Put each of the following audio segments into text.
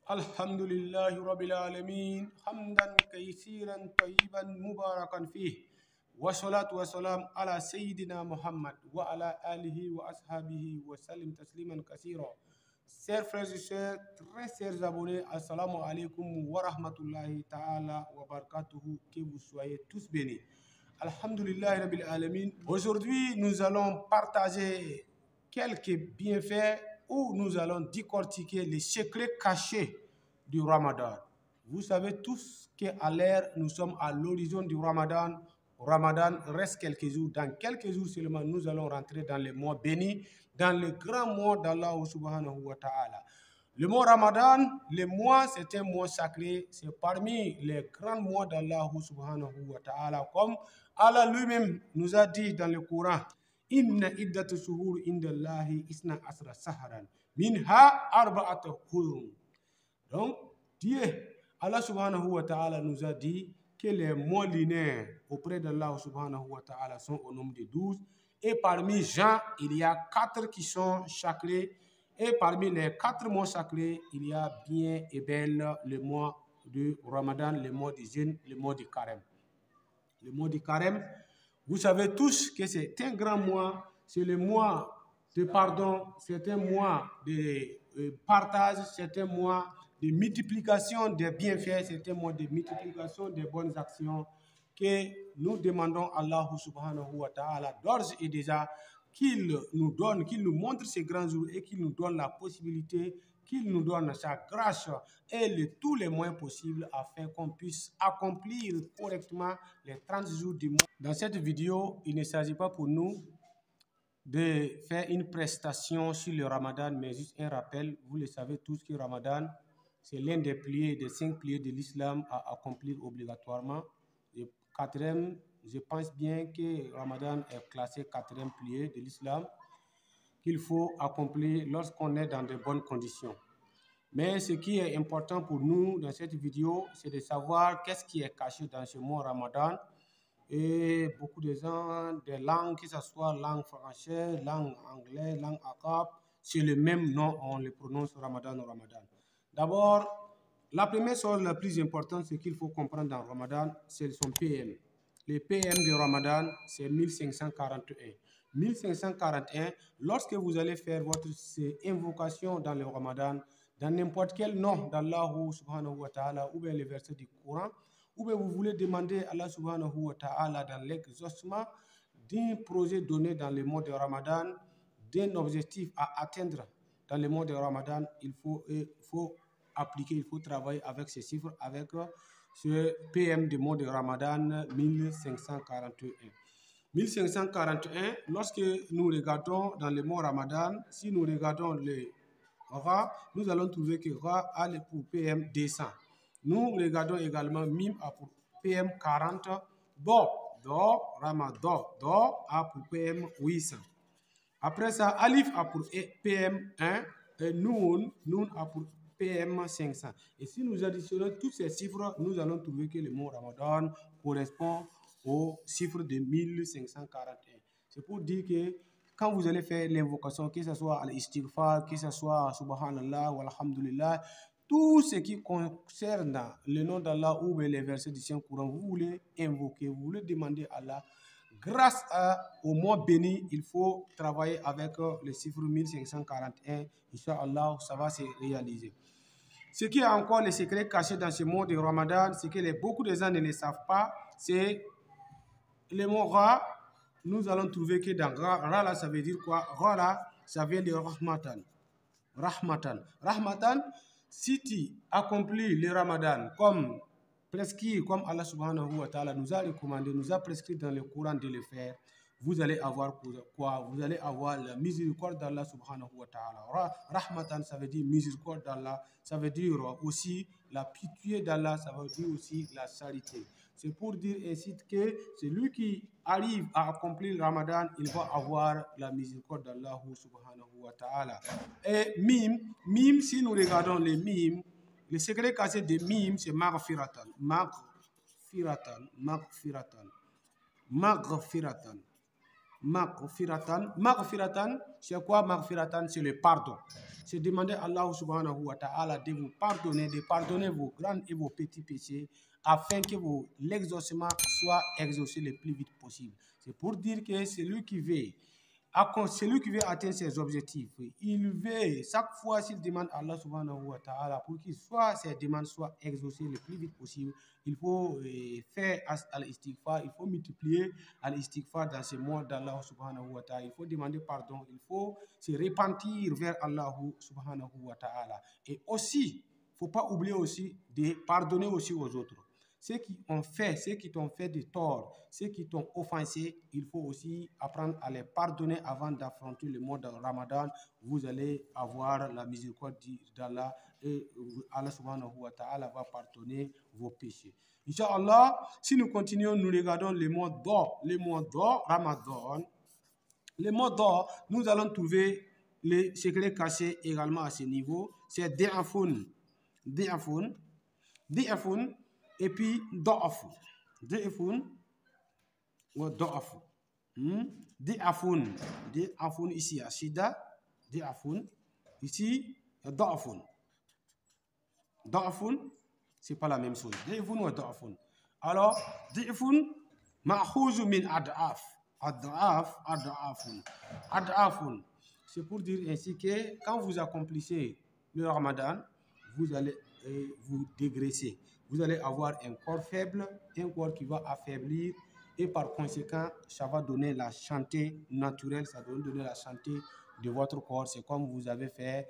الحمد لله رب العالمين حمدا كثيرا طيبا مباركا فيه والصلاة والسلام على سيدنا محمد وعلى آله وأصحابه وسلم تسليما كثيرا. Chers frères et sœurs, très chers abonnés, assalamu alaikum wa rahmatullahi ta'ala wa barakatuhu, que vous soyez tous bénis. Alhamdulillah rabbil alamin. Aujourd'hui, nous allons partager quelques bienfaits où nous allons décortiquer les secrets cachés du Ramadan. Vous savez tous qu'à l'ère, nous sommes à l'horizon du Ramadan. Ramadan reste quelques jours. Dans quelques jours seulement, nous allons rentrer dans les mois bénis, dans le grand mois d'Allah subhanahu wa ta'ala. Le mois Ramadan, le mois, c'est un mois sacré. C'est parmi les grands mois d'Allah subhanahu wa ta'ala. Comme Allah lui-même nous a dit dans le Coran, Inna iddatu shuhur indallahi isna asra saharan minha arba'atu hurum. Donc, Dieu, Allah subhanahu wa ta'ala nous a dit que les mois lunaires auprès d'Allah subhanahu wa ta'ala sont au nombre de 12. Et parmi gens, il y a 4 qui sont sacrés. Et parmi les 4 mois sacrés, il y a bien et belle le mois de Ramadan, le mois du jeûne, le mois du carême. Le mois du carême, vous savez tous que c'est un grand mois, c'est le mois de pardon, c'est un mois de partage, c'est un mois de multiplication des bienfaits, c'est un mois de multiplication des bonnes actions que nous demandons à Allah subhanahu wa ta'ala d'ores et déjà qu'il nous donne, qu'il nous montre ces grands jours et qu'il nous donne la possibilité, qu'il nous donne sa grâce et tous les moyens possibles afin qu'on puisse accomplir correctement les 30 jours du mois. Dans cette vidéo, il ne s'agit pas pour nous de faire une prestation sur le Ramadan, mais juste un rappel. Vous le savez tous que le Ramadan, c'est l'un des piliers, des 5 piliers de l'islam à accomplir obligatoirement. Et quatrième, je pense bien que Ramadan est classé 4e pilier de l'islam qu'il faut accomplir lorsqu'on est dans de bonnes conditions. Mais ce qui est important pour nous dans cette vidéo, c'est de savoir qu'est-ce qui est caché dans ce mois Ramadan. Et beaucoup de gens, des langues, que ce soit langue française, langue anglaise, langue arabe, c'est le même nom, on le prononce Ramadan ou Ramadan. D'abord, la première chose la plus importante, c'est qu'il faut comprendre dans Ramadan, c'est son PM. Le PM de Ramadan, c'est 1541. 1541, lorsque vous allez faire votre invocation dans le Ramadan, dans n'importe quel nom d'Allah subhanahu wa ta'ala, ou bien le verset du Coran, ou bien vous voulez demander à Allah subhanahu wa ta'ala dans l'exaucement d'un projet donné dans le mois de Ramadan, d'un objectif à atteindre dans le mois de Ramadan, il faut appliquer, il faut travailler avec ces chiffres, avec ce PM du mois de Ramadan 1541. 1541, lorsque nous regardons dans le mois Ramadan, si nous regardons le Ra, nous allons trouver que Ra a pour PM 200. Nous regardons également Mim a pour PM 40. Do, Ramadan, Do a pour PM 800. Après ça, Alif a pour PM 1 et Noun a pour PM 500. Et si nous additionnons tous ces chiffres, nous allons trouver que le mot Ramadan correspond au chiffre de 1541. C'est pour dire que quand vous allez faire l'invocation, que ce soit al-istighfar, que ce soit subhanallah ou alhamdulillah, tout ce qui concerne le nom d'Allah ou les versets du Saint-Coran, vous voulez invoquer, vous voulez demander à Allah, grâce au mois béni, il faut travailler avec le chiffre 1541. Inch'Allah, ça va se réaliser. Ce qui est encore le secret caché dans ce mois de Ramadan, c'est que beaucoup de gens ne le savent pas, c'est le mot Ra. Nous allons trouver que dans Ra, là, ça veut dire quoi? Ra, là, ça vient de Rahmatan. Rahmatan. Rahmatan, si tu accomplis le Ramadan comme prescrit, comme Allah subhanahu wa ta'ala nous a recommandé, nous a prescrit dans le Coran de le faire, vous allez avoir quoi? Vous allez avoir la miséricorde d'Allah subhanahu wa ta'ala. Rahmatan, ça veut dire miséricorde d'Allah, ça veut dire aussi la pitié d'Allah, ça veut dire aussi la charité. C'est pour dire ainsi que celui qui arrive à accomplir le Ramadan, il va avoir la miséricorde d'Allah subhanahu wa ta'ala. Et mim, si nous regardons les mimes, le secret caché des mimes, c'est maghfiratan. Maghfiratan. Maghfiratan. Maghfiratan. Maghfiratan. Maghfiratan, c'est quoi maghfiratan? C'est le pardon. C'est demander à Allah subhanahu wa ta'ala de vous pardonner, de pardonner vos grands et vos petits péchés afin que l'exaucement soit exaucé le plus vite possible. C'est pour dire que celui qui veut atteindre ses objectifs, il veut, chaque fois s'il demande à Allah subhanahu wa ta'ala pour que ses demandes soient exaucées le plus vite possible, il faut faire al-istighfar, il faut multiplier al-istighfar dans ce mois d'Allah subhanahu wa ta'ala. Il faut demander pardon, il faut se repentir vers Allah subhanahu wa ta'ala. Et aussi, il ne faut pas oublier aussi de pardonner aussi aux autres. Ceux qui t'ont fait de tort, ceux qui t'ont offensé, il faut aussi apprendre à les pardonner avant d'affronter le mois de Ramadan. Vous allez avoir la miséricorde d'Allah et Allah subhanahu wa ta'ala va pardonner vos péchés. Inch'Allah, si nous continuons, nous regardons le mois d'or, Ramadan. Le mois d'or, nous allons trouver les secrets cachés également à ce niveau. C'est Di'afun. Et puis Da'afun. Di'afun ici, Ashida. Di'afun. Ici, Da'afun. Da'afun, c'est pas la même chose. Di'afun ou Da'afun. Alors, Di'afun, ma'khouzu min ad'af. Ad'afun. C'est pour dire ainsi que quand vous accomplissez le Ramadan, vous allez vous dégraisser. Vous allez avoir un corps faible, un corps qui va affaiblir et par conséquent, ça va donner la santé naturelle, ça va donner la santé de votre corps. C'est comme vous avez fait,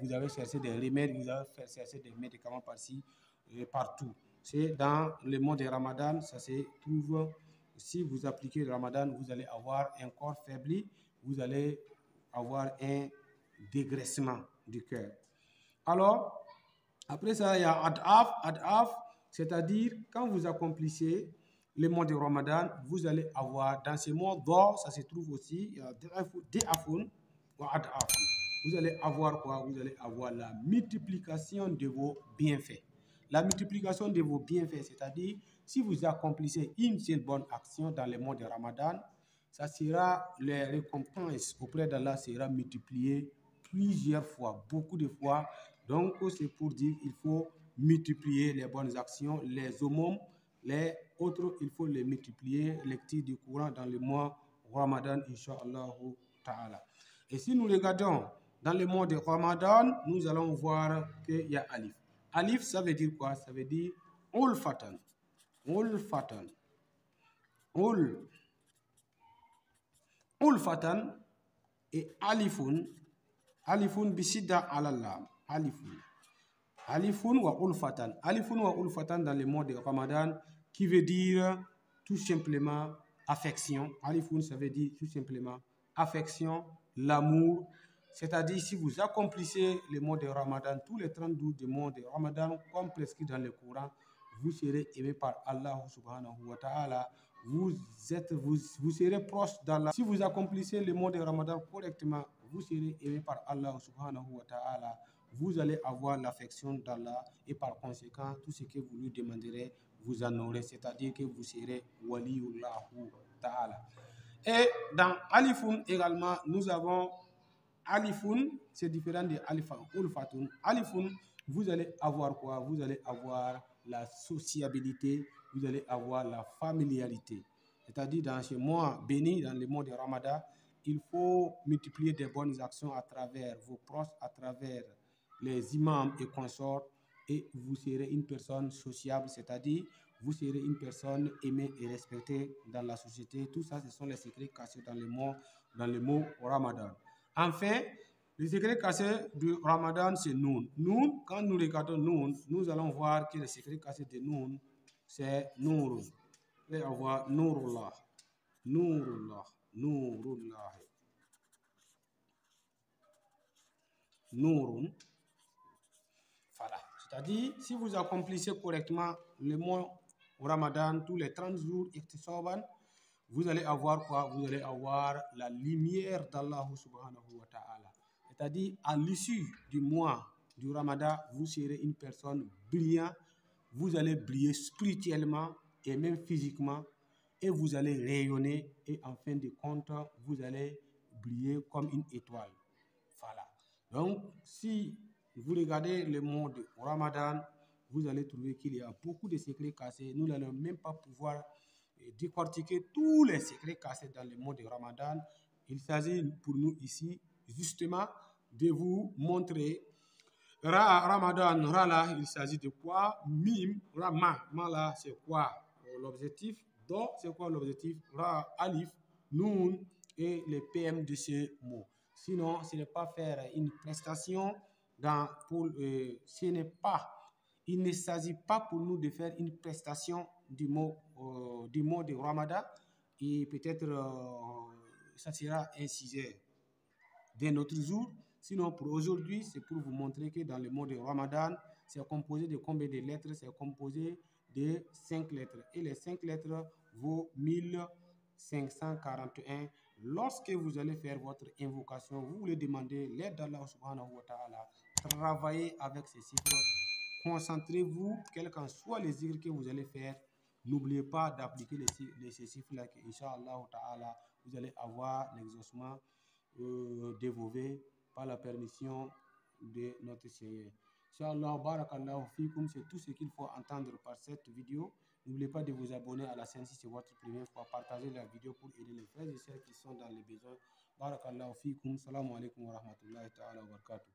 vous avez cherché des remèdes, vous avez cherché des médicaments par-ci et partout. C'est dans le mois de Ramadan, ça se trouve. Si vous appliquez le Ramadan, vous allez avoir un corps faibli, vous allez avoir un dégraissement du cœur. Alors, après ça, il y a Ad'af, c'est-à-dire quand vous accomplissez le mois de Ramadan, vous allez avoir, dans ce mois d'or, ça se trouve aussi, il y a Di'afun ou Ad'af. Vous allez avoir quoi? Vous allez avoir la multiplication de vos bienfaits. La multiplication de vos bienfaits, c'est-à-dire, si vous accomplissez une seule bonne action dans le mois de Ramadan, ça sera, les récompenses auprès d'Allah sera multipliées plusieurs fois, beaucoup de fois. Donc, c'est pour dire qu'il faut multiplier les bonnes actions, les aumônes, les autres, il faut les multiplier, les tirs du Coran dans le mois Ramadan, Inch'Allah ta'ala. Et si nous regardons dans le mois de Ramadan, nous allons voir qu'il y a Alif. Alif, ça veut dire quoi? Ça veut dire Ulfatan. Ulfatan et Alifun bisida alallah. Alifun wa ulfatan. Alifun wa ulfatan dans le mois de Ramadan qui veut dire tout simplement affection. Alifun, ça veut dire tout simplement affection, l'amour. C'est-à-dire si vous accomplissez le mois de Ramadan, tous les 32 du mois de Ramadan, comme prescrit dans le Coran, vous serez aimé par Allah subhanahu wa ta'ala. Vous serez proche d'Allah. Si vous accomplissez le mois de Ramadan correctement, vous serez aimé par Allah subhanahu wa ta'ala. Vous allez avoir l'affection d'Allah et par conséquent, tout ce que vous lui demanderez, vous en aurez. C'est-à-dire que vous serez waliullah ta'ala. Et dans Alifun également, nous avons Alifun, c'est différent de Alifun, Ulfatun. Alifun, vous allez avoir quoi? Vous allez avoir la sociabilité, vous allez avoir la familiarité. C'est-à-dire dans ce mois béni, dans le mois de Ramadan, il faut multiplier des bonnes actions à travers vos proches, à travers les imams et consorts, et vous serez une personne sociable, c'est-à-dire vous serez une personne aimée et respectée dans la société. Tout ça, ce sont les secrets cachés dans le mot Ramadan. Enfin, le secret caché du Ramadan, c'est Noun. Noun, quand nous regardons Noun, nous allons voir que le secret caché de Noun, c'est Nourun. Vous allez avoir Nourullah. Nourullah. Nourun. Voilà. C'est-à-dire, si vous accomplissez correctement le mois Ramadan, tous les 30 jours, vous allez avoir quoi? Vous allez avoir la lumière d'Allah subhanahu wa ta'ala. C'est-à-dire, à l'issue du mois du Ramadan, vous serez une personne brillante, vous allez briller spirituellement et même physiquement. et vous allez rayonner et en fin de compte, vous allez briller comme une étoile. Voilà. Donc, si vous regardez le mois de Ramadan, vous allez trouver qu'il y a beaucoup de secrets cachés. Nous n'allons même pas pouvoir décortiquer tous les secrets cachés dans le mois de Ramadan. Il s'agit pour nous ici justement de vous montrer Ramadan, Rala, il s'agit de quoi? Mim, Rama, Mala, c'est quoi l'objectif? Do, c'est quoi l'objectif? Ra, Alif, Noun et les PM de ce mot. Sinon, ce n'est pas faire une prestation ce n'est pas, il ne s'agit pas pour nous de faire une prestation du mot de Ramadan et peut-être ça sera un sujet d'un autre jour. Sinon, pour aujourd'hui, c'est pour vous montrer que dans le mois de Ramadan, c'est composé de combien de lettres? C'est composé de 5 lettres. Et les 5 lettres vaut 1541. Lorsque vous allez faire votre invocation, vous voulez demander l'aide d'Allah subhanahu wa ta'ala. Travaillez avec ces chiffres. Concentrez-vous, quels qu'en soient les zikrs que vous allez faire. N'oubliez pas d'appliquer ces chiffres-là, que Inch'Allah ta'ala, vous allez avoir l'exaucement de vos vœux par la permission de notre Seigneur. Inch'Allah, barakallahu fikum, c'est tout ce qu'il faut entendre par cette vidéo. N'oubliez pas de vous abonner à la chaîne si c'est votre première fois. Partagez la vidéo pour aider les frères et sœurs qui sont dans les besoins. Barakallahu fikum. Salam alaikum wa rahmatullahi ta'ala wa barakatuh.